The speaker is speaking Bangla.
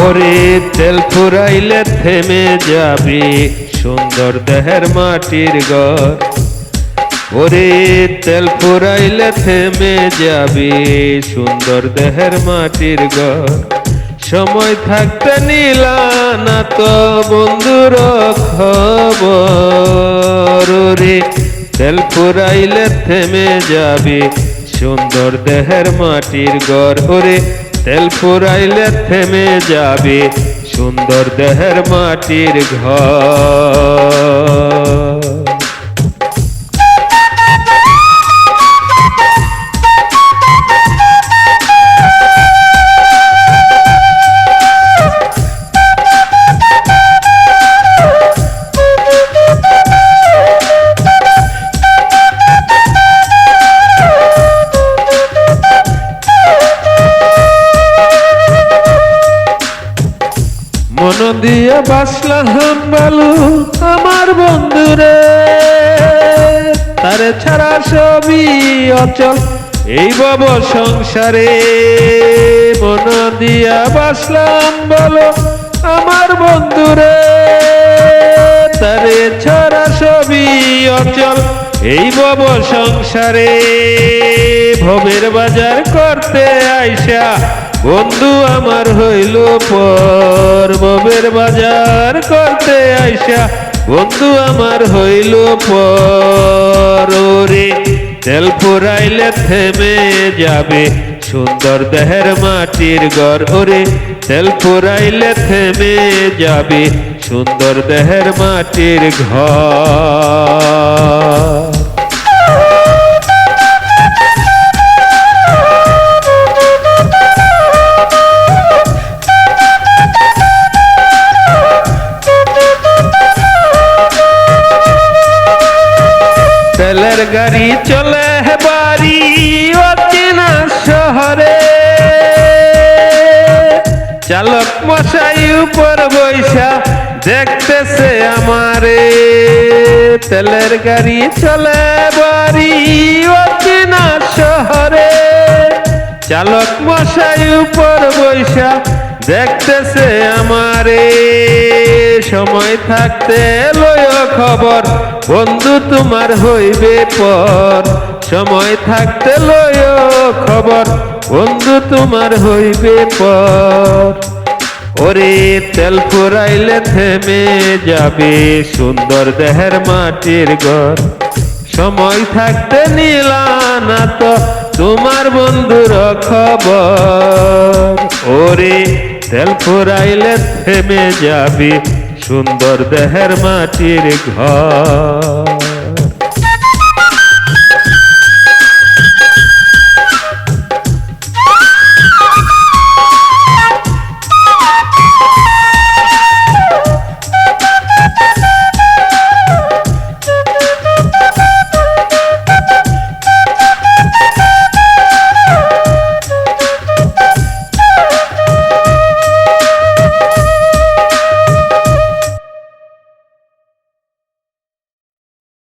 ওরে তেল ফুরাইলে থেমে যাবি সুন্দর দেহের মাটির ঘর। ওরে তেল ফুরাইলে থেমে যাবি সুন্দর দেহের মাটির ঘর। সময় থাকতে নিলা না তো বন্ধুর খবর। ওরে তেল ফুরাইলে থেমে যাবি সুন্দর দেহের মাটির ঘর। ওরে তেল ফুরাইলে থেমে যাবে সুন্দর দেহের মাটির ঘর। মন দিয়ে বাসলাম বলু আমার বন্ধুরে, তারে ছাড়া সবই অচল এই ভব সংসারে। মন দিয়া বাসলাম বলো আমার বন্ধুরে, তারে ছাড়া সবই অচল এই ভব সংসারে। ভবের বাজার করতে আইসা বন্ধু আমার হইল পর। ভবের বাজার করতে আইসা বন্ধু আমার হইল পর। ওরে তেল ফুরাইলে থেমে যাবে সুন্দর দেহের মাটির ঘর। ওরে তেল ফুরাইলে থেমে যাবে সুন্দর দেহের মাটির ঘর। তেলের গাড়ি চলে বাড়ি অচেনা শহরে, চালক মশাই উপর বৈশা দেখতেছে আমারে। তেলের গাড়ি চলে বাড়ি অচেনা শহরে, চালক মশাই উপর বৈশা দেখতেছে আমারে। সময় থাকতে লয় খবর বন্ধু তোমার হইবে পর। সময় থাকতে লয় খবর বন্ধু তোমার হইবে পর। ওরে তেল ফুরাইলে থেমে যাবে সুন্দর দেহের মাটির ঘর। সময় থাকতে নিলা না তো তোমার বন্ধুর খবর। ওরে তেল ফুরাইলে থেমে যাবি সুন্দর দেহের মাটির ঘর।